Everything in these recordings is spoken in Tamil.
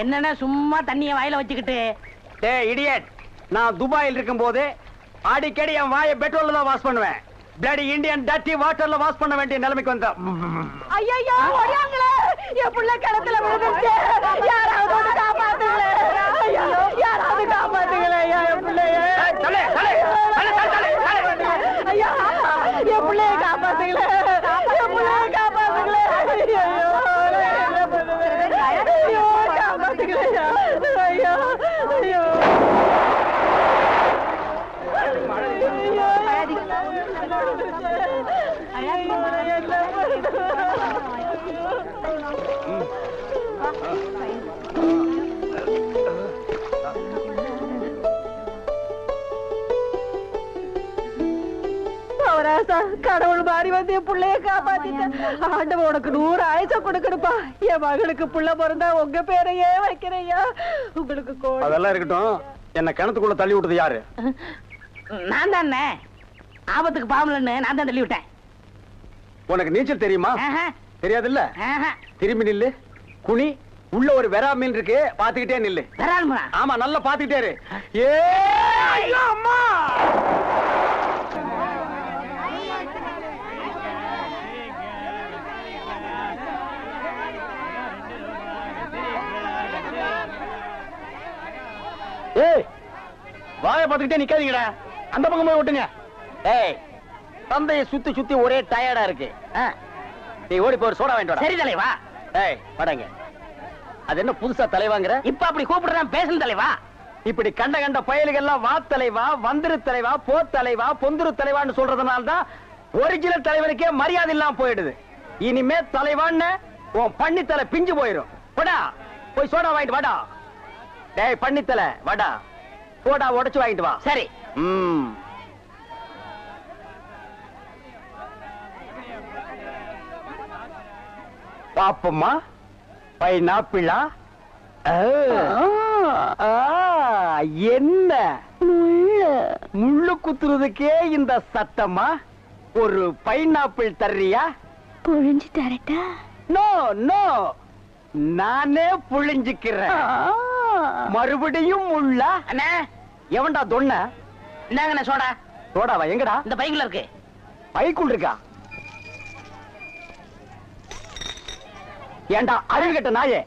என்னன்னா சும்மா தண்ணிய வாயில வச்சுக்கிட்டு. டேய் இடியட், நான் துபாயில் இருக்கும் போது அடிக்கடி என் வாயை பெட்ரோல்ல தான் வாஷ் பண்ணுவேன். பிளடி இந்தியன் டர்ட்டி வாட்டர்ல வாஷ் பண்ண வேண்டிய நிலைமைக்கு வந்தா. ஐயோ ஓடியாங்களே, என் புள்ள கிணத்துல விழுந்துருச்சு. யாராவது வந்து காப்பாத்துங்களே. ஐயோ யாராவது காப்பாத்துங்களே என் புள்ளைய. தலே தலே தலே தலே தலே. ஐயா என் புள்ளைய காப்பாத்துங்களே. என் புள்ளைய காப்பாத்துங்களே. ஐயோ என்ன பண்ணுவேன்? ஐயோ காப்பாத்துங்களே. ஐயோ ஐயோ. கடவுள் மாறி வந்து என் பிள்ளைய காப்பாத்திட்டேன். ஆண்டவன் உனக்கு 100 ஆயுச கொடுக்கணுப்பா. என் மகளுக்கு புள்ள பிறந்தா உங்க பேரையே வைக்கிறையா. உங்களுக்கு அதெல்லாம் இருக்கட்டும். என்ன கிணத்துக்குள்ள தள்ளி விட்டது யாரு? நான் தானே. ஆபத்துக்கு பாவலன்னு நான் தான் தள்ளி விட்டேன். உனக்கு நீச்சல் தெரியுமா? தெரியாதுல்ல. திரும்பி நில்லு, குனி. உள்ள ஒரு வெரா மீன் இருக்கு, பாத்துக்கிட்டே நில்லு. ஆமா, நல்லா பாத்துக்கிட்டே இரு. ஏ அம்மா, ஏய் வாயை பாத்துக்கிட்டே நிக்காதீங்கடா. அந்த பக்கம் போய் விட்டுங்க. ஏய், தந்தையை சுத்தி சுத்தி ஒரே டயர்டா இருக்கு. நீ ஓடி போய் சோடா வாங்கிட்டு வா. சரி தலைவா. ஏய் வாடங்க. அது என்ன புதுசா தலைவாங்கற? இப்ப அப்படி கூப்பிடுறேன், பேசணும் தலைவா. இப்படி கண்ட கண்ட பயலுகள் எல்லாம் வா தலைவா, வந்திரு தலைவா, போ தலைவா, பொந்துரு தலைவான்னு சொல்றதுனால தான் ஒரிஜினல் தலைவனுக்கே மரியாதை இல்லாம போயிடுது. இனிமே தலைவான்னு உன் பண்ணித்தலை பிஞ்சு போயிடும். போடா போய் சோடா வாங்கிட்டு வாடா. டேய் பண்ணித்தலை வாடா, சோடா உடைச்சு வாங்கிட்டு வா. சரி. பாப்பம்மா, பைனாப்பிளா? என்ன முள்ளு குத்துறதுக்கே இந்த சத்தமா? ஒரு பைனாப்பிள் தர்றியா? புழிஞ்சு தரட்டா? நோ நோ, நானே புழிஞ்சுக்கிறேன். மறுபடியும் முள்ள? அண்ணா எவன்டா தொன்ன? இந்தாங்கண்ணே சோடா. சோடாவா? எங்கடா? இந்த பைக்குள்ள இருக்கு. பைக்குள் இருக்கா? ஏண்டா அறிவு கட்ட நாயே,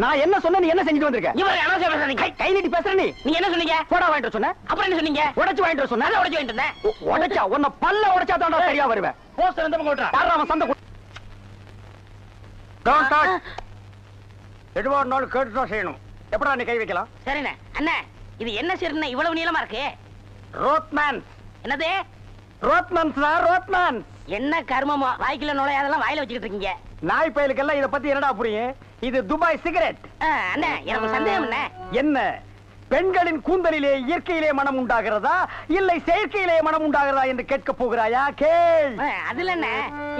நான் என்ன சொன்ன, நீ என்ன செஞ்சுட்டு வந்திருக்க? இவரை அனாவசியம் பேசுறீங்க. கை நீட்டி பேசுற. நீ என்ன சொன்னீங்க? சோடா வாங்கிட்டு சொன்ன. அப்புறம் என்ன சொன்னீங்க? உடைச்சு வாங்கிட்டு சொன்ன. உடைச்சு வாங்கிட்டு இருந்தேன். உடைச்சா உன்னை பல்ல உடைச்சா தான்டா சரியா வருவேன். போஸ்டர் எந்த பக்கம் ஓட்டுறா? யாரா அவன்? சந்தை எதுவா இருந்தாலும் கேட்டுதான் செய்யணும். எப்படா நீ கை வைக்கலாம்? சரிண்ணே. அண்ணா இது என்ன சீர்னு இவ்வளவு நீளமா இருக்கு? ரோத்மேன். என்னது? ரோத்மேன்ஸ் தான், ரோத்மேன். என்ன கர்மமோ, வாய்க்குள்ள நுழையாதெல்லாம் வாயில வச்சுக்கிட்டு இருக்கீங்க. நாய் பயலுக்கெல்லாம் இத பத்தி என்னடா புரியும்? இது துபாய் சிகரெட். அண்ணா எனக்கு சந்தேகம் என்ன, பெண்களின் கூந்தலிலே இயற்கையிலே மனம் உண்டாகிறதா இல்லை செயற்கையிலே மனம் உண்டாகிறதா என்று கேட்க போகிறாயா? கேள். அதுல என்ன,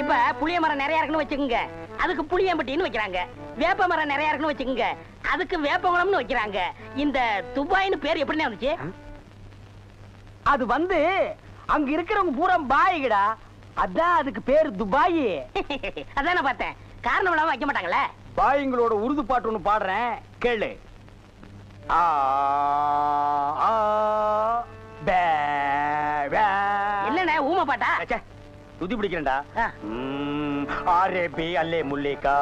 இப்ப புளிய மரம் நிறைய இருக்குன்னு வச்சுக்கோங்க, அதுக்கு புளியம்பட்டின்னு வைக்கிறாங்க. வேப்ப மரம் நிறைய இருக்குன்னு வச்சுக்கோங்க, அதுக்கு வேப்பகுளம்னு வைக்கிறாங்க. இந்த துபாய்னு பேர் எப்படின்னு வந்துச்சு? அது வந்து அங்க இருக்கிறவங்க பூரா பாய்கடா, அதான் அதுக்கு பேர் துபாய். அதான் பார்த்தேன். காரணம் இல்லாம வைக்க மாட்டாங்களே. பாய்ங்களோட உருது பாட்டு ஒண்ணு பாடுறேன், கேளு. என்னண்ணே ஊமை பாட்டா? துதி பிடிக்கிறேன்டா. ஆரே பி அல்லே முல்லேகா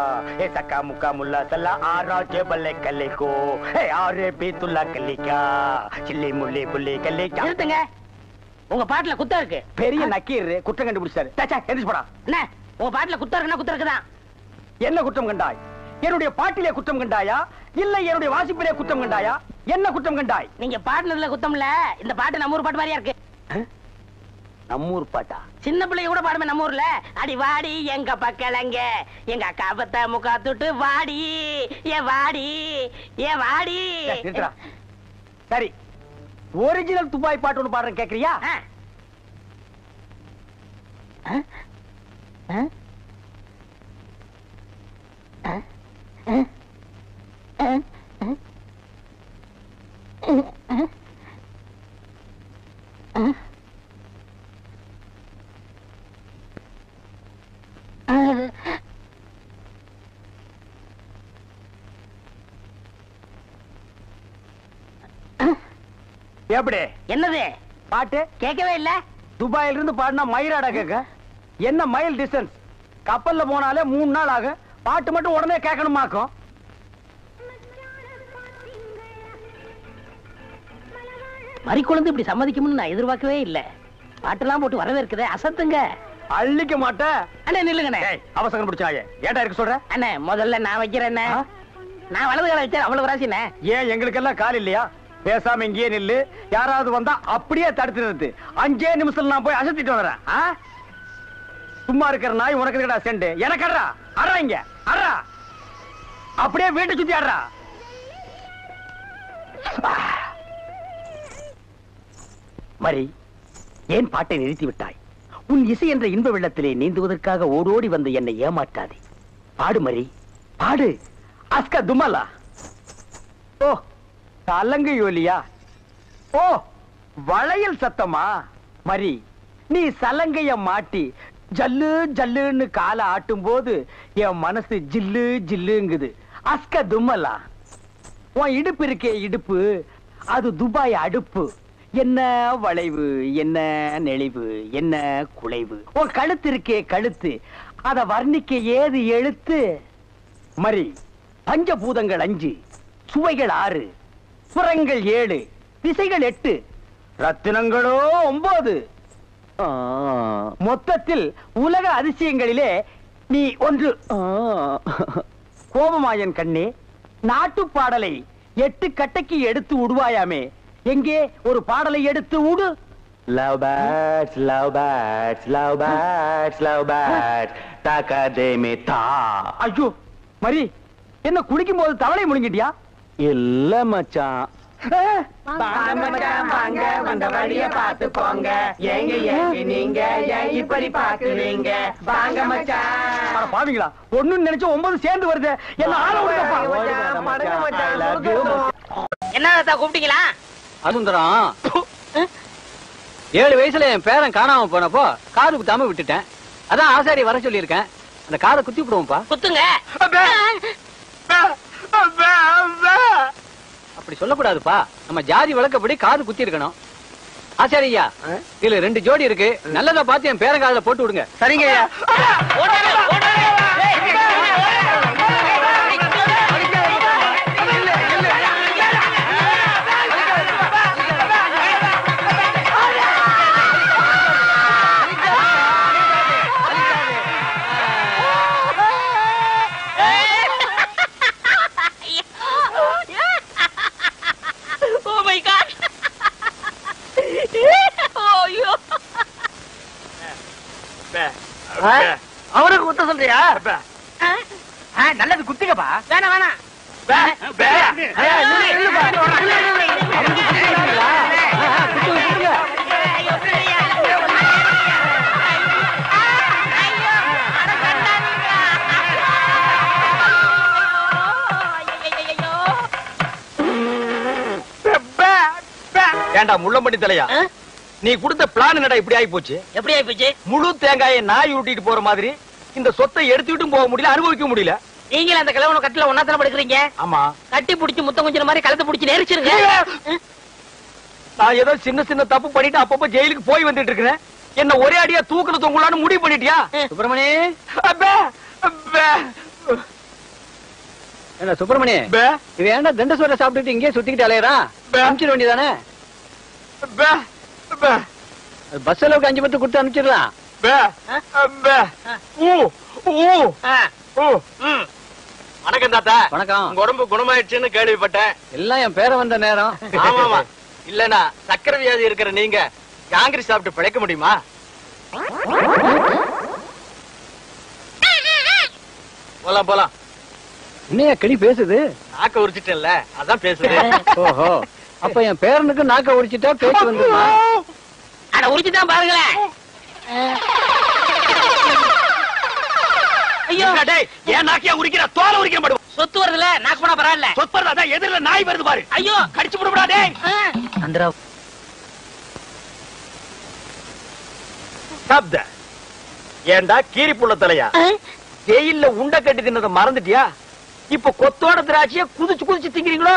ஏ சக்கா முக்கா முல்லா சல்லா ஆராஜே பல்லே கல்லேகோ ஏ ஆரே பி துல்லா கல்லிகா சில்லி முல்லே புல்லே கல்லேகா. நிறுத்துங்க, உங்க பாட்டுல குத்தம் இருக்கு. பெரிய நக்கீர் குற்றம் கண்டுபிடிச்சாரு. எந்திரிச்சு போடா. என்ன உங்க பாட்டுல குத்தம் இருக்குன்னா குத்தம் இருக்குதான். என்ன குற்றம் கண்டாய்? என்னுடைய பாட்டிலே குற்றம் கண்டாயா இல்லை என்னுடைய வாசிப்பிலே குற்றம் கண்டாயா? என்ன குற்றம் கண்டாய்? நீங்க பாட்டுனதுல குத்தம் இல்ல. இந்த பாட்டு நம்ம ஊர் பாட்டு மாதிரியா இருக்கு. நம்மூர் பாட்டா? சின்ன பிள்ளைங்க கூட பாடுமே நம்ம ஊர்ல. அடி வாடி எங்க பக்கலங்க, எங்க அக்கா பத்த முக்கா துட்டு வாடி ஏ வாடி ஏ வாடி. சரி, ஒரிஜினல் துபாய் பாட்டு ஒண்ணு பாடுறேன், கேக்குறியா? எப்படி என்னது பாட்டு கேட்கவே இல்ல? துபாயில இருந்து பாடினா மயிலாடா கேட்க. என்ன மைல் டிஸ்டன்ஸ்? கப்பல்ல போனாலே 3 நாள் ஆகும். பாட்டு மட்டும் உடனே கேட்கணுமாக்கும். மறி குழந்தை இப்படி சம்மதிக்கும்னு நான் எதிர்பார்க்கவே இல்ல. பாட்டெல்லாம் போட்டு வரவேற்குதே, அசத்துங்க. அள்ளிக்க மாட்டேன். அண்ணே நில்லுங்கண்ணே. அவசரம் பிடிச்சாயே ஏன்டா இருக்க சொல்ற? அண்ணே முதல்ல நான் வைக்கிறேன். நான் வலது கால வச்சேன், அவ்வளவு ராசிண்ணே. ஏன் எங்களுக்கெல்லாம் கால் இல்லையா? பேசாம இங்கேயே நில்லு. யாராவது வந்தா அப்படியே தடுத்து நிறுத்து. 5 நிமிஷத்துல நான் போய் அசத்திட்டு வரேன். சும்மா இருக்கிற நாய் உனக்கு இருக்கடா செண்டு. எனக்கு அட்றா அட்றா இங்க அட்றா. அப்படியே வீட்டை சுத்தி ஆடுறா. மரி, ஏன் பாட்டை நிறுத்தி விட்டாய்? உன் இசை என்ற இன்ப வெள்ளத்திலே நீந்துவதற்காக ஓடோடி வந்து என்னை ஏமாற்றாதே. பாடு மரி, பாடு. அஸ்கா துமலா. ஓ சலங்கை ஒலியா? ஓ வளையல் சத்தமா? மரி, நீ சலங்கைய மாட்டி ஜல்லு ஜல்லுன்னு காலை ஆட்டும் போது என் மனசு ஜில்லு ஜில்லுங்குது. அஸ்க தும்மலா. உன் இடுப்பு இருக்கே இடுப்பு, அது துபாய் அடுப்பு. என்ன வளைவு, என்ன நெளிவு, என்ன குலைவு. உன் கழுத்து இருக்கே கழுத்து, அத வர்ணிக்க ஏது எழுத்து? மரி, பஞ்சபூதங்கள் 5, சுவைகள் 6, புறங்கள் 7, திசைகள் 8, ரத்தினங்களோ 9. மொத்தத்தில் உலக அதிசயங்களிலே நீ ஒன்று. கோபமாயன் கண்ணே, நாட்டு பாடலை 8 கட்டைக்கு எடுத்து விடுவாயாமே, எங்கே ஒரு பாடலை எடுத்து விடு. Love birds, love birds, love birds, love birds, takademe ta. ஐயோ மரி, என்ன குளிக்கும் போது தவளை முழுங்கிட்டியா? இல்ல மச்சான். வந்த வழிய பாத்து போங்க. எங்க நீங்க இப்படி பாக்குறீங்க? வாங்க மச்சான். பாவீங்களா, ஒண்ணு நினைச்சு 9 சேர்ந்து வருது. என்ன ஆள விடுங்கப்பா. என்ன கூப்பிட்டீங்களா? சுந்தரம், 7 வயசுல என் பேரன் காணாம போனப்போ காது குத்தாம விட்டுட்டேன். அதான் ஆசாரி வர சொல்லியிருக்கேன். அந்த காதை குத்தி விடுவோம்ப்பா. குத்துங்க. அப்படி சொல்லக்கூடாதுப்பா. நம்ம ஜாதி வழக்கப்படி காது குத்தி இருக்கணும். ஆசாரியா, இதுல 2 ஜோடி இருக்கு. நல்லதா பார்த்து என் பேரன் காதுல போட்டு விடுங்க. சரிங்க ஐயா. அவருக்கு குத்த சொல்றியா? நல்லது குத்திக்கப்பா. வேணாம் வேணாம். ஏண்டா முள்ளம்பட்டி தலையா, நீ கொடுத்த பிளான் என்னடா இப்படி ஆகி போச்சு? எப்படி ஆயி போச்சு? முழு தேங்காயை நாய் உருட்டிட்டு போற மாதிரி இந்த சொத்தை எடுத்துக்கிட்டும் போக முடியல, அனுபவிக்க முடியல. நீங்களும் அந்த கிழவன கட்டில ஒன்னாத்தான படுக்கிறீங்க. ஆமா, கட்டி புடிச்சு முத்தம் கொஞ்சம் மாதிரி கழுத்தை புடிச்சு நெரிச்சிருங்க. நான் ஏதோ சின்ன சின்ன தப்பு பண்ணிட்டு அப்பப்ப ஜெயிலுக்கு போய் வந்துட்டு இருக்கிறேன். என்ன ஒரே அடியா தூக்குல தொங்கலான்னு முடிவு பண்ணிட்டியா? சுப்பிரமணி, என்ன சுப்பிரமணி, இது ஏன்டா தண்டசோரை சாப்பிட்டுட்டு இங்கே சுத்திக்கிட்டு அலையறான்? அனுப்பிச்சிட வேண்டியதானே? பஸ் அளவுக்கு 5 பத்து கொடுத்து அனுப்பிச்சிடலாம். வணக்கம் தாத்தா. வணக்கம். உங்க உடம்பு குணமாயிடுச்சுன்னு கேள்விப்பட்டேன். எல்லாம் என் பேரை வந்த நேரம். ஆமாமா, இல்லனா சக்கரை வியாதி இருக்கிற நீங்க ஜாங்கிரி சாப்பிட்டு பிழைக்க முடியுமா? போலாம் போலாம். என்னையா கிளி பேசுது? நாக்க உரிச்சிட்டேன்ல, அதான் பேசுது. ஓஹோ, அப்ப என் பேரனுக்கு நாக்க உரிச்சிட்டா பேச்சு வந்துருமா? அட உரிச்சுதான் பாருங்களேன். ஐயோ டேய், ஏன் நாக்கியா உரிக்கிற? தோலை உரிக்கிற மாட்டோம். சொத்து வருதுல, நாக்கு போனா பரவாயில்ல. சொத்து அதான் எதிரில நாய் வருது பாரு. ஐயோ கடிச்சு விடுடா டேய். அந்தரா சப்த. ஏண்டா கீரி புள்ள தலையா, ஜெயில்ல உண்டை கட்டி தின்னத மறந்துட்டியா? இப்ப கொத்தோட திராட்சைய குதிச்சு குதிச்சு திங்கிறீங்களோ?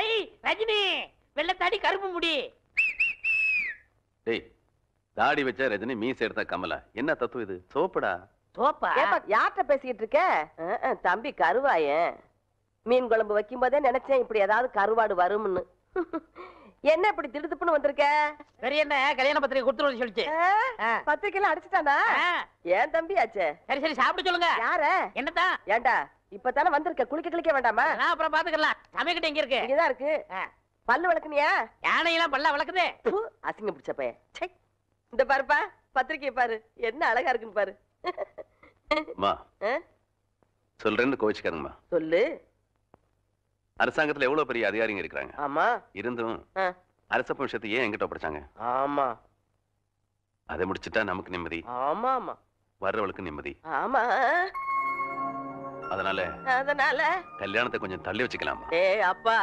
ஐ ரஜினி வெள்ளத்தாடி கருப்பு முடி. டேய் தாடி வச்ச ரஜினி, மீசை எடுத்தா கமலா. என்ன தத்துவம் இது? சோப்புடா. சோப்பா? யார்கிட்ட பேசிக்கிட்டு இருக்க? தம்பி கருவாயன். மீன் குழம்பு வைக்கும் போதே நினைச்சேன் இப்படி ஏதாவது கருவாடு வரும்னு. என்ன இப்படி திடுத்துப்புன்னு வந்திருக்க? சரி, என்ன கல்யாண பத்திரிகை கொடுத்துருவோம் சொல்லிச்சு. பத்திரிக்கையில அடிச்சுட்டானா? ஏன் தம்பி ஆச்சே? சரி சரி, சாப்பிட சொல்லுங்க. யார? என்னதான்? ஏண்டா இப்பதானே வந்திருக்க, குளிக்க வேண்டாமா? நான் அப்புறம் பாத்துக்கலாம். சமைக்கிட்ட எங்க இருக்கு? இங்கதான் இருக்கு. பல்லு விளக்குனியா? யானையெல்லாம் பல்ல வளர்க்குது. அசிங்க பிடிச்ச பையன். இந்த பாருப்பா, பத்திரிக்கையை பாரு, என்ன அழகா இருக்குன்னு பாரு. அம்மா சொல்றேன்னு கோவிச்சுக்காருங்கம்மா. சொல்லு. அரசாங்கத்துல எவ்வளவு பெரிய அதிகாரிங்க இருக்கிறாங்க. ஆமா. இருந்தும் அரசப்ப விஷயத்தை ஏன் எங்கிட்ட படிச்சாங்க? ஆமா. அதை முடிச்சுட்டா நமக்கு நிம்மதி. ஆமா ஆமா. வர்றவளுக்கு நிம்மதி. ஆமா. அதனால கல்யாணத்தை கொஞ்சம் தள்ளி வச்சுக்கலாமா? ஏய் அப்பா,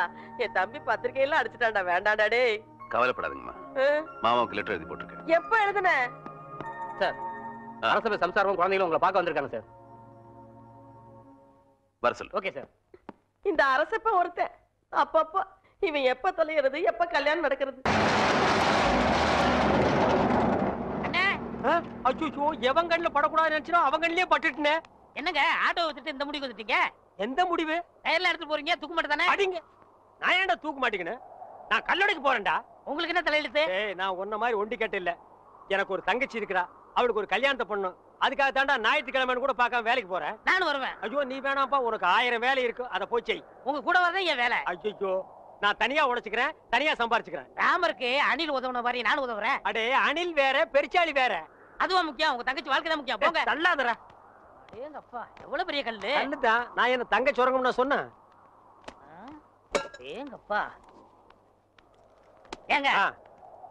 என் தம்பி பத்திரிக்கையெல்லாம் அடிச்சுட்டான்டா, வேண்டாண்டா டேய். கவலைப்படாதீங்கம்மா, மாமாவுக்கு லெட்டர் எழுதி போட்டிருக்கேன். எப்ப எழுதுன? சார், அரசபை சம்சாரமும் குழந்தைகளும் உங்களை பார்க்க வந்திருக்காங்க சார். வர சொல்லு. Okay sir. இந்த அரசப்ப ஒருத்தன் அப்பப்பா இவன் எப்ப தொலைகிறது, எப்ப கல்யாணம் நடக்கிறது? அச்சோ, எவன் கண்ணுல படக்கூடாது நினைச்சா அவன் கண்ணிலே பட்டுட்டுனே. என்னங்க ஆட்டோ வச்சுட்டு இந்த முடிவு வந்துட்டீங்க? எந்த முடிவு? டயர்ல எடுத்து போறீங்க, தூக்க மாட்டே தானே? அடிங்க. நான் ஏன்டா தூக்க மாட்டேங்கன்னு? நான் கல்லடைக்கு போறேன்டா. உங்களுக்கு என்ன தலையெழுத்து? ஏய், நான் உன்ன மாதிரி ஒண்டி கேட்ட இல்ல. எனக்கு ஒரு தங்கச்சி இருக்கறா, அவளுக்கு ஒரு கல்யாணத்தை பண்ணணும். அதுக்காக தாண்டா ஞாயிற்றுக்கிழமைன்னு கூட பார்க்காம வேலைக்கு போறேன். நானும் வருவேன். ஐயோ நீ வேணாம்ப்பா, உனக்கு 1000 வேலை இருக்கு, அதை போய் செய். உங்க கூட வரதான் என் வேலை. ஐயோ, நான் தனியா உழைச்சுக்கிறேன், தனியா சம்பாரிச்சுக்கிறேன். ராமருக்கு அணில் உதவுன மாதிரி நானும் உதவுறேன். அடே, அணில் வேற பெருச்சாளி வேற. அதுவா முக்கியம்? உங்க தங்கச்சி வாழ்க்கை தான் முக்கியம். போங்க. தள்ளாதடா. ஏங்கப்பா, எவ்வளவு பெரிய கல்லு. கல்லுதான். நான் என்ன தங்க சுரங்கம்னு சொன்னேன்? ஏங்கப்பா. ஏங்க,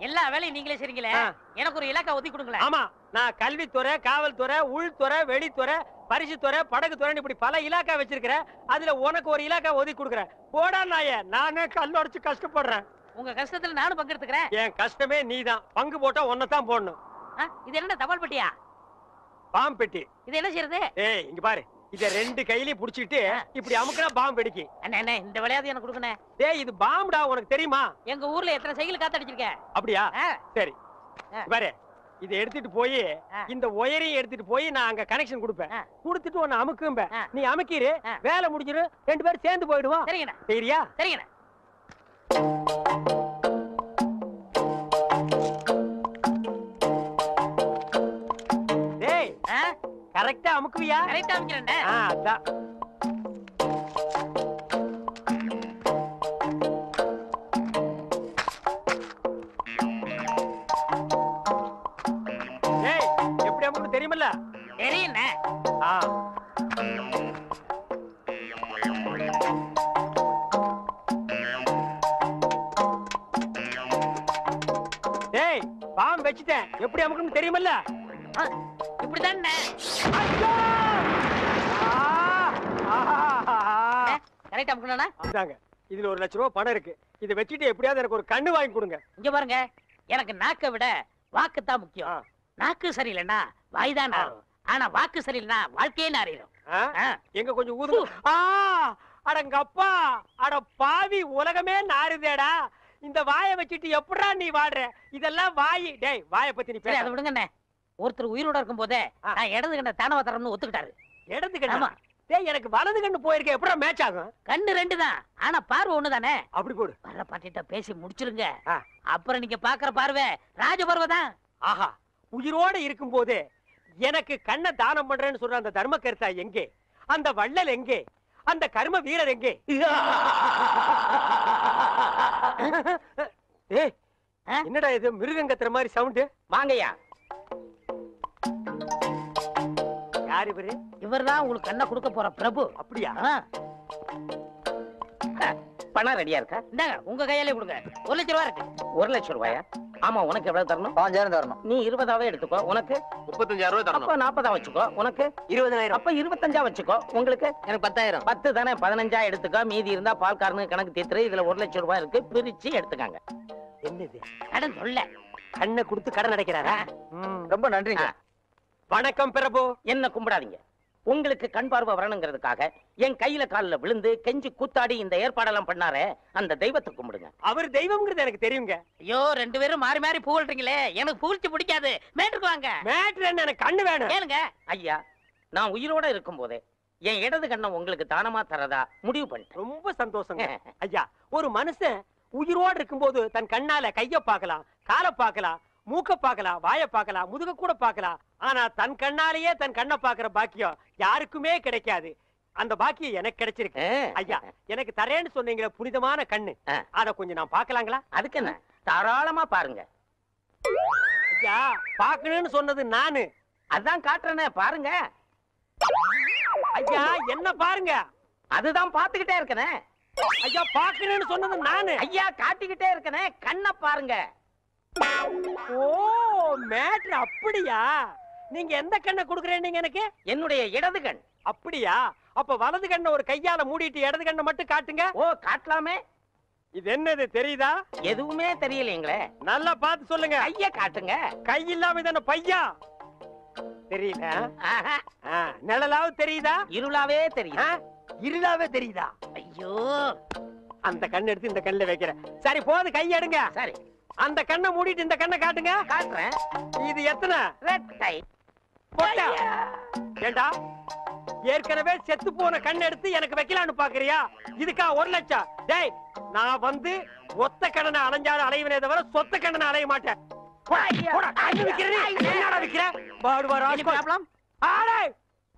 எல்லா வேலையும் நீங்களே செய்றீங்களே, எனக்கு ஒரு இலாக்கா ஒதுக்கி கொடுங்களேன். ஆமா, நான் கல்வித்துறை, காவல்துறை, உள்துறை, வெளித்துறை, பரிசுத்துறை, படகுத்துறை, இப்படி பல இலாக்கா வச்சிருக்கிறேன். அதுல உனக்கு ஒரு இலாக்கா ஒதுக்கி கொடுக்குறேன். போடா நாயே, நானே கல் உடைச்சு கஷ்டப்படுறேன். உங்க கஷ்டத்துல நானும் பங்கெடுத்துக்கிறேன். என் கஷ்டமே நீதான். பங்கு போட்டா ஒன்னதான் போடணும். இது என்ன தபால் பெட்டியா? பாம்பு பெட்டி. இது என்ன செய்யறது? ஏய், இங்க பாரு, இத 2 கையிலயும் புடிச்சிட்டு இப்படி அமுக்குனா பாம்பு வெடிக்கு. அண்ணே, இந்த விளையாட்டு எனக்கு கொடுக்கணே. டேய், இது பாம்புடா, உனக்கு தெரியுமா? எங்க ஊர்ல எத்தனை சைக்கிள் காத்தடிச்சிருக்கேன். அப்படியா? சரி, பாரு, இத எடுத்துட்டு போய் இந்த ஒயரையும் எடுத்துட்டு போய் நான் அங்க கனெக்ஷன் கொடுப்பேன். கொடுத்துட்டு உன்னை அமுக்கும்ப. நீ அமுக்கிரு, வேலை முடிஞ்சிரு, 2 பேரும் சேர்ந்து போயிடுவோம். சரிங்கண்ணா. சரியா? சரிங்கண்ணா. டேய், கரெக்டா அமுக்குவியா? கரெக்டா அமுக்கிறேன். அதான். டேய், எப்படி அமுக்கு தெரியுமில்ல? தெரியுண்ணே. டேய், பாம்பு வச்சிட்டேன், எப்படி அமுக்குன்னு தெரியுமில்ல? இப்படிதானே. கரெக்டா அமுக்கணும்னா? இந்தாங்க, இதுல 1 லட்சம் ரூபாய் பணம் இருக்கு. இதை வச்சுட்டு எப்படியாவது எனக்கு ஒரு கண்ணு வாங்கி கொடுங்க. இங்க பாருங்க, எனக்கு நாக்கை விட வாக்கு தான் முக்கியம். நாக்கு சரியில்லைன்னா வாய்தான் நாரும். ஆனா வாக்கு சரியில்லைன்னா வாழ்க்கையே நாரிடும். எங்க கொஞ்சம் ஊது. அடங்கப்பா, அட பாவி, உலகமே நாறுதேடா. இந்த வாயை வச்சுட்டு எப்படா நீ வாடுற? இதெல்லாம் வாயி. டேய், வாயை பத்தி நீ பேச. அதை விடுங்கண்ணே. ஒருத்தர் உயிரோட இருக்கும் போதே நான் இடது கண்ண தானவதரம்னு ஒத்துக்கிட்டாரு. இடது கண்ணா? டேய், எனக்கு வலது கண்ணு போயிருக்க, எப்படா மேட்ச் ஆகும்? கண்ணு 2 தான், ஆனா பார்வை 1 தானே. அப்படி போடு. வர்ற பாட்டிட்ட பேசி முடிச்சிருங்க. அப்புறம் நீங்க பாக்குற பார்வை ராஜ பார்வை தான். ஆஹா, உயிரோட இருக்கும் போதே எனக்கு கண்ணை தானம் பண்றேன்னு சொல்ற அந்த தர்ம கர்த்தா எங்கே? அந்த வள்ளல் எங்கே? அந்த கர்ம வீரர் எங்கே? ஏய், என்னடா இது மிருகங்கத்துற மாதிரி சவுண்ட்? வாங்கய்யா. யார் இவரு? இவர்தான் உங்களுக்கு கண்ணை கொடுக்க போற பிரபு. அப்படியா? பணம் ரெடியா இருக்கா? இந்தாங்க, உங்க கையாலே கொடுங்க. 1 லட்சம் ரூபாய் இருக்கு. 1 லட்சம் ரூபாயா? ஆமா, உனக்கு எவ்வளவு தரணும்? 5000 தரணும். நீ 20ஆவே எடுத்துக்கோ. உனக்கு 35000 ரூபாய் தரணும். அப்ப 40ஆ வச்சுக்கோ. உனக்கு 20000. அப்ப 25ஆ வச்சுக்கோ. உங்களுக்கு எனக்கு 10000. 10 தானே, 15ஆ எடுத்துக்கோ. மீதி இருந்தா பால்காரனுக்கு கணக்கு தீர்த்து. இதுல 1 லட்சம் ரூபாய் இருக்கு, பிரிச்சு எடுத்துக்காங்க. என்னது கடன் சொல்ல? கண்ணை கொடுத்து கடன் அடைக்கிறாரா? ரொம்ப நன்றிங்க. வணக்கம் பிரபு. என்ன கும்பிடாதீங்க. உங்களுக்கு கண் பார்வை வரணுங்கிறதுக்காக என் கையில காலில் விழுந்து கெஞ்சி கூத்தாடி இந்த ஏற்பாடெல்லாம் பண்ணாரே அந்த தெய்வத்தை கும்பிடுங்க. அவர் தெய்வம்ங்கிறது எனக்கு தெரியுங்க. ஐயோ, 2 பேரும் மாறி மாறி புகழ்றீங்களே, எனக்கு புகழ்ச்சி பிடிக்காது. மேட்டுக்கு வாங்க. மேட்ரு என்ன, எனக்கு கண்ணு வேணும். ஏனுங்க ஐயா, நான் உயிரோட இருக்கும் போதே என் இடது கண்ணை உங்களுக்கு தானமா தரதா முடிவு பண்ணிட்டேன். ரொம்ப சந்தோஷங்க. ஐயா, ஒரு மனுஷன் உயிரோடு இருக்கும்போது தன் கண்ணால கைய பார்க்கலாம், காலை பார்க்கலாம், மூக்க பார்க்கலாம், வாய பார்க்கலாம், முதுக கூட பார்க்கலாம். ஆனா தன் கண்ணாலேயே தன் கண்ணை பாக்குற பாக்கியம் யாருக்குமே கிடைக்காது. அந்த பாக்கியம் எனக்கு கிடைச்சிருக்கு. ஐயா, எனக்கு தரேன்னு சொன்னீங்களே புனிதமான கண்ணு, அத கொஞ்சம் நான் பார்க்கலாங்களா? அதுக்கு என்ன, தாராளமா பாருங்க. ஐயா, பார்க்கணும்னு சொன்னது நானு, அதான் காட்டுறேனே, பாருங்க. ஐயா, என்ன பாருங்க? அதுதான் பாத்துக்கிட்டே இருக்கனே. ஐயா, பார்க்கணும்னு சொன்னது நானு. ஐயா, காட்டிக்கிட்டே இருக்கனே, கண்ணை பாருங்க. ஓ, மேட்ரு அப்படியா? நீங்க எந்த கண்ணை குடுக்குறேன்னு எனக்கு? என்னுடைய இடது கண். அப்படியா? அப்ப வலது கண்ணை ஒரு கையால மூடிட்டு இடது கண்ணை மட்டும் காட்டுங்க. ஓ, காட்டலாமே. இது என்னது தெரியுதா? எதுவுமே தெரியலீங்களே. நல்லா பார்த்து சொல்லுங்க. கைய காட்டுங்க. கை இல்லாம இது என்ன பையா? தெரியல. நிழலாவது தெரியுதா? இருளாவே தெரியுதா? இருளாவே தெரியுதா? ஐயோ, அந்த கண்ணை எடுத்து இந்த கண்ணுல வைக்கிறேன். சரி, போது கை எடுங்க. சரி, அந்த கண்ணை மூடிட்டு இந்த கண்ணை காட்டுங்க. காட்டுறேன். இது எத்தனை? ரெட்டை. போட்டா? ஏண்டா, ஏற்கனவே செத்து போன கண் எடுத்து எனக்கு வைக்கலான்னு பாக்குறியா? இதுக்கா 1 லட்சம்? டேய், நான் வந்து ஒத்த கண்ணனை அலைஞ்சாலும் அலைவனே தவிர சொத்த கண்ணனை அலைய மாட்டேன்.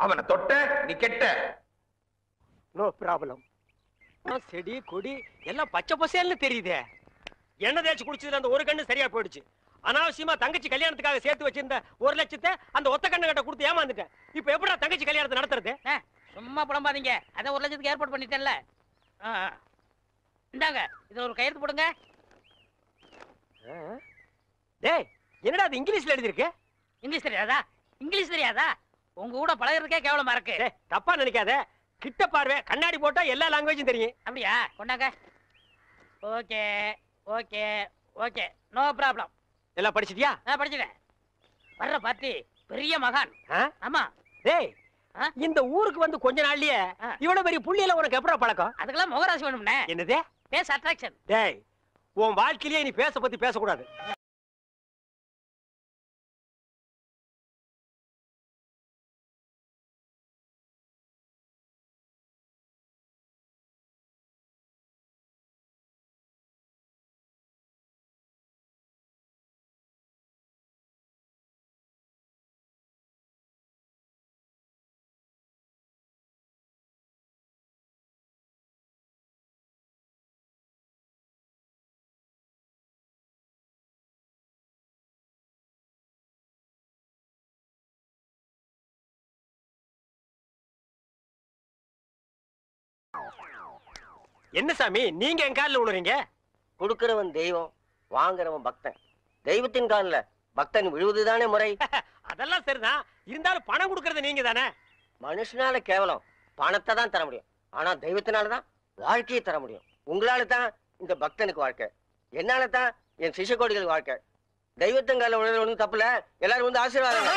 அவனை தொட்ட நீ கெட்ட. No problem. செடி கொடி எல்லாம் பச்சை பசேல்னு தெரியுதே. எண்ணெய் தேய்ச்சி குடிச்சதுல அந்த ஒரு கண்ணு சரியா போயிடுச்சு. அனாவசியமா தங்கச்சி கல்யாணத்துக்காக சேர்த்து வச்சிருந்த 1 லட்சத்தை அந்த ஒத்த கண்ணு கிட்ட கொடுத்து ஏமாந்துட்டேன். இப்ப எப்படா தங்கச்சி கல்யாணத்தை நடத்துறது? சும்மா புலம்பாதீங்க. அதான் 1 லட்சத்துக்கு ஏற்பாடு பண்ணிட்டேன்ல. இந்தாங்க, இது ஒரு கையெழுத்து போடுங்க. டேய், என்னடா அது இங்கிலீஷ்ல எழுதி இருக்கு? இங்கிலீஷ் தெரியாதா? இங்கிலீஷ் தெரியாதா? உங்க கூட பழகிறதுக்கே கேவலமா இருக்கு. தப்பா நினைக்காத. கிட்ட பார்வை, கண்ணாடி போட்டா எல்லா லாங்குவேஜும் தெரியும். அப்படியா? கொண்டாங்க. Okay okay okay, no problem. எல்லாம் படிச்சிட்டியா? படிச்சுட்டேன். வர்ற பார்ட்டி பெரிய மகான். ஆமா. டேய், இந்த ஊருக்கு வந்து கொஞ்ச நாள்லயே இவ்வளவு பெரிய புள்ளியில உனக்கு எப்படா பழக்கம்? அதுக்கெல்லாம் முகராசி வேணும்னே. என்னது? Face attraction. டேய், உன் வாழ்க்கையிலேயே நீ பேச பத்தி பேசக்கூடாது. என்ன சாமி, நீங்க என் காலில் விழுறீங்க? கொடுக்கிறவன் தெய்வம், வாங்குறவன் பக்தன். தெய்வத்தின் காலில் பக்தன் விழுவதுதானே முறை. அதெல்லாம் சரிதான். இருந்தாலும் பணம் கொடுக்கறது நீங்க தானே. மனுஷனால கேவலம் பணத்தை தான் தர முடியும். ஆனா தெய்வத்தினாலதான் வாழ்க்கையை தர முடியும். உங்களால தான் இந்த பக்தனுக்கு வாழ்க்கை, என்னால தான் என் சிஷ்யகோடிகளுக்கு வாழ்க்கை. தெய்வத்தின் காலில் விழுறது ஒன்றும் தப்புல. எல்லாரும் வந்து ஆசீர்வாதம்.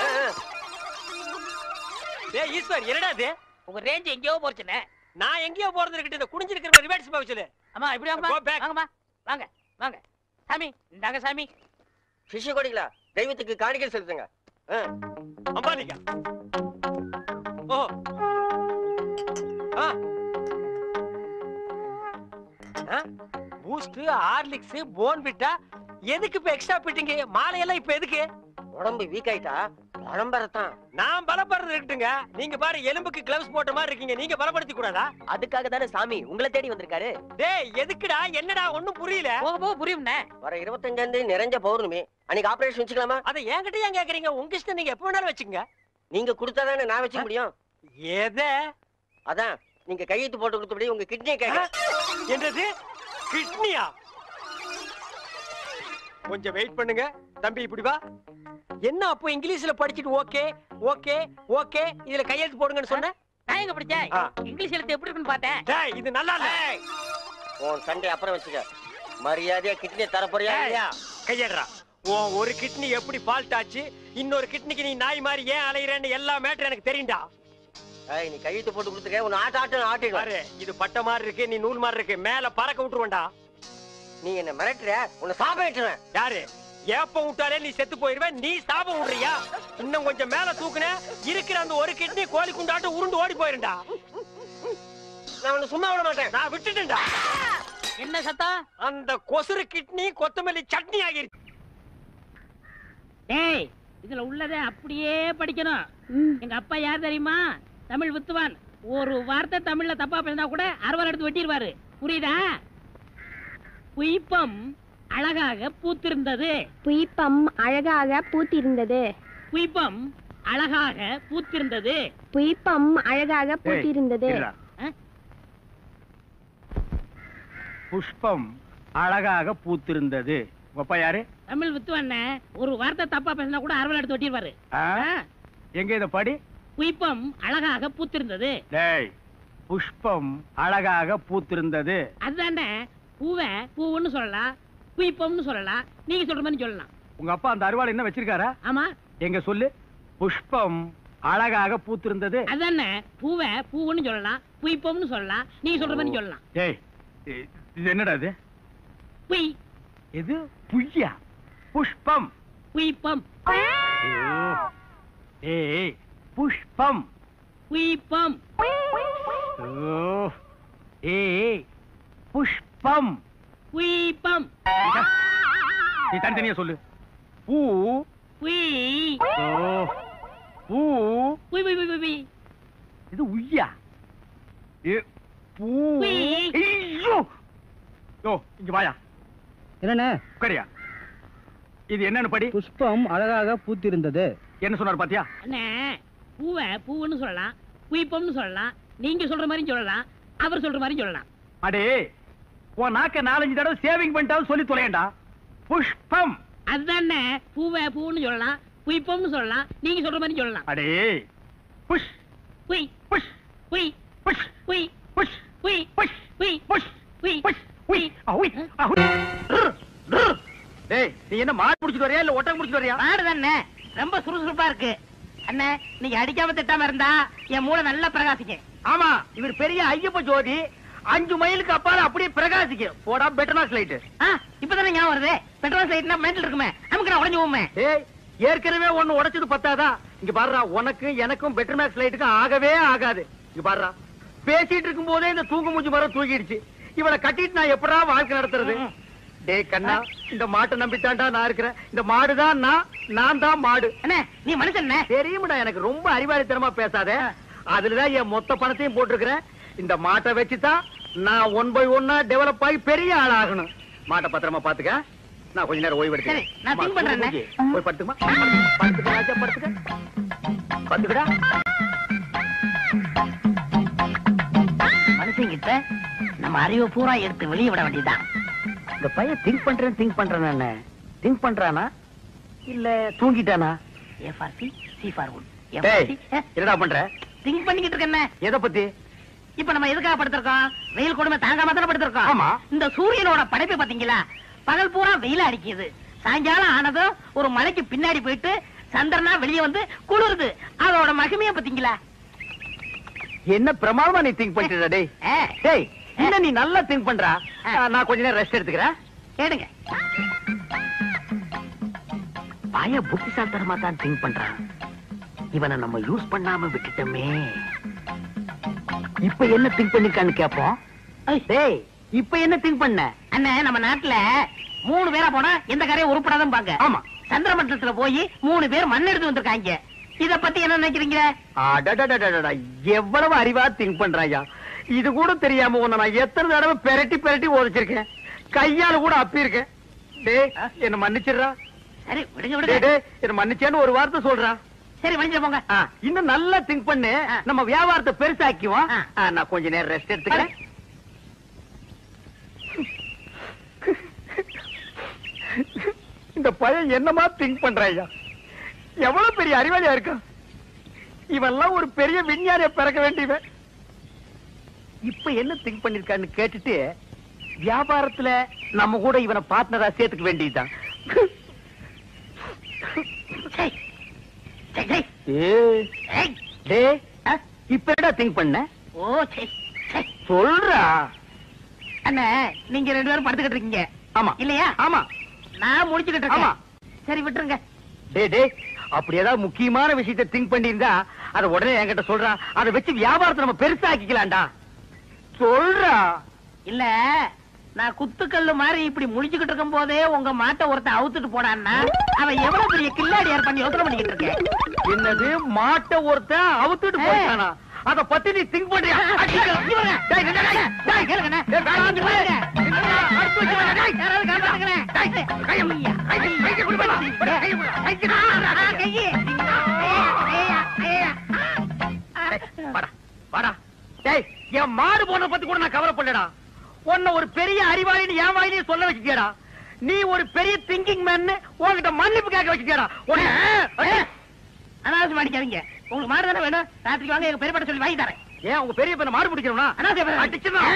ஈஸ்வர், என்னடா இது? உங்க ரேஞ்ச் எங்கேயோ போச்சுனே. நான் எங்கேயோ போறது இருக்கட்டும், இந்த குடிஞ்சிருக்கிற ரிவர்ஸ் போக சொல்லு. அம்மா, இப்படி வாங்கம்மா. வாங்க வாங்க சாமி, இந்தாங்க சாமி. சிஷ்யகோடிகளா, தெய்வத்துக்கு காணிக்கை செலுத்துங்க. அம்பாலிகா. ஓ, பூஸ்ட், ஹார்லிக்ஸ், போன்விட்டா எதுக்கு இப்ப எக்ஸ்ட்ரா பிட்டிங்க? மாலையெல்லாம் இப்ப எதுக்கு? உடம்பு வீக் ஆயிட்டா பலம்பரத்தான். நான் பலப்படுறது இருக்கட்டுங்க. நீங்க பாரு, எலும்புக்கு கிளவுஸ் போட்ட மாதிரி இருக்கீங்க. நீங்க பலப்படுத்தி கூடாதா? அதுக்காக தானே சாமி உங்களை தேடி வந்திருக்காரு. டேய், எதுக்குடா? என்னடா ஒண்ணும் புரியல. போக போக புரியும்ண்ணே. வர 25 நிறைஞ்ச பௌர்ணமி அன்னைக்கு ஆபரேஷன் வச்சுக்கலாமா? அதை என்கிட்ட ஏன் கேக்குறீங்க? உங்க இஷ்டம், நீங்க எப்ப வேணாலும் வச்சுக்கோங்க. நீங்க கொடுத்தாதானே நான் வச்சுக்க முடியும். எதை? அதான் நீங்க கையெழுத்து போட்டு கொடுத்தபடி உங்க கிட்னியை கேட்க. என்னது? கிட்னியா? கொஞ்சம் வெயிட் பண்ணுங்க தம்பி. இப்படி வா. என்ன அப்போ இங்கிலீஷ்ல படிச்சிட்டு ஓகே ஓகே ஓகே இதுல கையெழுத்து போடுங்கன்னு சொன்னேன். நான் எங்க படிச்சேன்? இங்கிலீஷ் எழுத்து எப்படி இருக்குன்னு பார்த்தேன். டேய், இது நல்லா இல்ல. உன் சண்டை அப்புறம் வச்சுக்க. மரியாதையா கிட்னியை தர போறியா இல்லையா? கையேடுறா. உன் ஒரு கிட்னி எப்படி ஃபால்ட் ஆச்சு, இன்னொரு கிட்னிக்கு நீ நாய் மாதிரி ஏன் அலையிறேன்னு எல்லா மேட்டர் எனக்கு தெரியும்டா. நீ கையெழுத்து போட்டு கொடுத்துக்க உன் ஆட்டிடுவாரு. பாரு இது பட்ட மாதிரி இருக்கு, நீ நூல் மாதிரி இருக்கு, மேல பறக்க விட்டுருவேன்டா. நீ என்ன மிரட்டுற, உன்னை சாபம் விட்டுருவேன். யாரு ஏப்பம் விட்டாலே நீ செத்து போயிருவேன், நீ சாபம் விடுறியா? இன்னும் கொஞ்சம் மேல தூக்குன இருக்கிற அந்த ஒரு கிட்னி கோழி குண்டாட்டு உருண்டு ஓடி போயிருண்டா. நான் உன்னை சும்மா விட மாட்டேன். நான் விட்டுட்டேன்டா. என்ன சத்தம்? அந்த கொசுறு கிட்னி கொத்தமல்லி சட்னி ஆகிருச்சு. ஏய், இதுல உள்ளதை அப்படியே படிக்கணும். எங்க அப்பா யார் தெரியுமா? தமிழ் வித்துவான். ஒரு வார்த்தை தமிழ்ல தப்பா பேசினா கூட அறுவாள் எடுத்து வெட்டிடுவாரு. புரியுதா? புய்பம் அழகாக பூத்திருந்தது. புய்பம் அழகாக பூத்திருந்தது. புய்பம் அழகாக பூத்திருந்தது. புய்பம் அழகாக பூத்திருந்தது. புஷ்பம் அழகாக பூத்திருந்தது. அப்பா யாரு? தமிழ் வித்துவான். ஒரு வார்த்தை தப்பா பேசினா கூட அறுவாள் எடுத்து வெட்டிடுவாரு. எங்க இத படி? புய்பம் அழகாக பூத்திருந்தது. டேய், புஷ்பம் அழகாக பூத்திருந்தது. அதுதானே. பூவை பூவுன்னு சொல்லலாம், புய்பம்னு சொல்லலாம், நீங்க சொல்ற மாதிரி சொல்லலாம். உங்க அப்பா அந்த அருவாள் என்ன வச்சிருக்காரா? ஆமா. எங்க சொல்லு. புஷ்பம் அழகாக பூத்திருந்தது. அதுதானே. பூவை பூவுன்னு சொல்லலாம், புய்பம்னு சொல்லலாம், நீங்க சொல்ற மாதிரி சொல்லலாம். டேய், இது என்னடா இது? புய். இது புய்யா? புஷ்பம். புய்பம். ஏய், புஷ்பம். புய்பம். ஏய், புஷ்பம். புய்பம். நீ தனித்தனியா சொல்லு. பூ. புய். பூ. புய் புய் புய் புய். இது உய்யா? பூ. ஐயோ, யோ இங்க வாயா. என்னண்ணே? உட்காரியா. இது என்னன்னு படி? புஷ்பம் அழகாக பூத்திருந்தது. என்ன சொன்னார் பாத்தியா? அண்ணே, பூவை பூவுன்னு சொல்லலாம், புய்பம்னு சொல்லலாம், நீங்க சொல்ற மாதிரி சொல்லலாம், அவர் சொல்ற மாதிரி சொல்லலாம். அடே, உன் நாக்க 4-5 தடவை சேவிங் பண்ணிட்டாலும் சொல்லி தொலையண்டா. புஷ்பம். அதுதானே. பூவை பூன்னு சொல்லலாம், புய்பம்னு சொல்லலாம், நீங்க சொல்ற மாதிரி சொல்லலாம். அடே, புஷ் புய் புஷ் புய் புஷ் புய் புஷ் புய் புஷ் புய் புஷ் புய் புஷ் உய் அவுய் அவுய். டேய், நீ என்ன மாடு புடிச்சிட்டு வரியா இல்ல ஒட்டகம் புடிச்சிட்டு வரியா? மாடு தானே. ரொம்ப சுறுசுறுப்பா இருக்கு. அண்ணே, நீங்க அடிக்காம திட்டாம இருந்தா என் மூளை நல்லா பிரகாசிக்கும். ஆமா, இவர் பெரிய ஐயப்ப ஜோதி. 5 மைலுக்கு அப்பால அப்படியே பிரகாசிக்கும். போடா பெட்டர்னாஸ் லைட். இப்பதானே ஞாபகம் வருது. பெட்ரோல் சைட்னா மெண்டல் இருக்குமே, நமக்கு நான் உடஞ்சு போமே. ஏய், ஏற்கனவே ஒண்ணு உடைச்சது பத்தாதா? இங்க பாருடா, உனக்கு எனக்கும் பெட்டர்னாஸ் லைட்டுக்கும் ஆகவே ஆகாது. இங்க பாருடா, பேசிட்டு இருக்கும் போதே இந்த தூக்கு மூஞ்சி மரம் தூக்கிடுச்சு. இவளை கட்டிட்டு நான் எப்படா வாழ்க்கை நடத்துறது? டேய் கண்ணா, இந்த மாட்டை நம்பித்தாண்டா நான் இருக்கிறேன். இந்த மாடுதான் நான் தான் மாடு. அண்ணே, நீ மனுஷன் தெரியுமாடா, எனக்கு ரொம்ப அறிவாளித்தனமா பேசாத. அதுலதான் என் மொத்த பணத்தையும் போட்டிருக்கிறேன். இந்த மாட்டை வச்சுதான் நான் 1 by 1 டெவலப் ஆகி பெரிய ஆள் ஆகணும். மாட்டை பத்திரமா பாத்துக்க. நான் கொஞ்ச நேரம் ஓய்வு எடுக்கிறேன். நான் திங்க் பண்றேன். போய் படுத்துமா. படுத்துக்க ராஜா, படுத்துக்க. படுத்துக்கடா. மனுஷங்கிட்ட நம்ம அறிவை பூரா எடுத்து வெளியே விட வேண்டியதுதான். இந்த பையன் திங்க் பண்றேன் திங்க் பண்றானா இல்ல தூங்கிட்டானா? A for C, C for wood. என்னடா பண்ற? திங்க் பண்ணிக்கிட்டு இருக்கேன். எதை பத்தி? இப்ப நம்ம எதுக்காக படுத்திருக்கோம்? வெயில் கொடுமை தாங்காம தானே படுத்திருக்கோம். ஆமா. இந்த சூரியனோட படைப்பு பாத்தீங்களா? பகல் பூரா வெயில அடிக்குது, சாயங்காலம் ஆனதும் ஒரு மலைக்கு பின்னாடி போயிட்டு சந்திரனா வெளியே வந்து குளிருது. அதோட மகிமைய பாத்தீங்களா? என்ன பிரமாதமா நீ திங்க் பண்ணிட்டு டேய். டேய், என்ன நீ நல்லா திங்க் பண்றா. நான் கொஞ்ச நேரம் ரெஸ்ட் எடுத்துக்கிறேன். கேடுங்க. பய புத்திசாலித்தனமா தான் திங்க் பண்றான். இவனை நம்ம யூஸ் பண்ணாம விட்டுட்டோமே. இப்ப என்ன திங்க் பண்ணிருக்கான்னு கேப்போம். டேய், இப்ப என்ன திங்க் பண்ண? அண்ணே, நம்ம நாட்டுல 3 பேரா போனா எந்த கரையும் உருப்படாதான் பாங்க. ஆமா. சந்திரமண்டலத்துல போய் 3 பேர் மண் எடுத்து வந்திருக்காங்க. இத பத்தி என்ன நினைக்கிறீங்க? எவ்வளவு அறிவா திங்க் பண்றாயா. இது கூட தெரியாம உன்னை நான் எத்தனை தடவை பெரட்டி உதச்சிருக்கேன். கையால கூட அப்பி இருக்கேன். டேய், என்ன மன்னிச்சிடுறா. சரி, விடுங்க விடுங்க. டேய், என்ன மன்னிச்சேன்னு ஒரு வார்த்தை சொல்றா. சரி, மன்னிச்சு போங்க. இன்னும் நல்லா திங்க் பண்ணு. நம்ம வியாபாரத்தை பெருசாக்குவோம். நான் கொஞ்ச நேரம் ரெஸ்ட் எடுத்துக்கிறேன். இந்த பையன் என்னமா திங்க் பண்றாயா. எவ்வளவு பெரிய அறிவாளியா இருக்கான். இவெல்லாம் ஒரு பெரிய விஞ்ஞானிய பிறக்க வேண்டியவன். இப்ப என்ன திங்க் பண்ணிருக்கான்னு கேட்டுட்டு வியாபாரத்துல நம்ம கூட இவனை பார்ட்னரா சேர்த்துக்க வேண்டியதுதான். இப்ப என்னடா திங்க் பண்ண? ஓ சரி சரி. சொல்றா. அண்ணே நீங்க 2 பேரும் படுத்துக்கிட்டு இருக்கீங்க. ஆமா இல்லையா? ஆமா. நான் முடிச்சுக்கிட்டு ஆமா. இருக்கேன். சரி விட்டுருங்க. டேய் அப்படி ஏதாவது முக்கியமான விஷயத்தை திங்க் பண்ணியிருந்தா அத உடனே என்கிட்ட சொல்றா. அதை வச்சு வியாபாரத்தை நம்ம பெருசாக்கிக்கலாம்டா. சொல்றா. இல்ல நான் குத்துக்கல்லு மாதிரி இப்படி முடிச்சுக்கிட்டு இருக்கும் போதே உங்க மாட்டை ஒருத்தன் அவுத்துட்டு போடான்னா அவன் எவ்வளவு பெரிய கில்லாடியார் பண்ணி யோசனை பண்ணிக்கிட்டு இருக்கேன். என்னது மாட்டை ஒருத்தன் அவுத்துட்டு போயிட்டானா? அத பத்தி நீ திங்க் பண்றியா? என் மாடு போன பத்தி கூட நான் கவலைப்படலடா. உன்னை ஒரு பெரிய அறிவாளின்னு என் வாயிலே சொல்ல வச்சுட்டியாடா. நீ ஒரு பெரிய திங்கிங் மேன் உன்கிட்ட மன்னிப்பு கேட்க வச்சுட்டியாடா. அனாவசியம் அடிக்காதீங்க. உங்களுக்கு மாடு தானே வேணும்? ராத்திரிக்கு வாங்க, எங்க பெரியப்பட்ட சொல்லி வாங்கி தரேன். ஏன் உங்க பெரிய பையனை மாடு பிடிக்கணும்னா அனாவசியம் அடிச்சிடலாம்.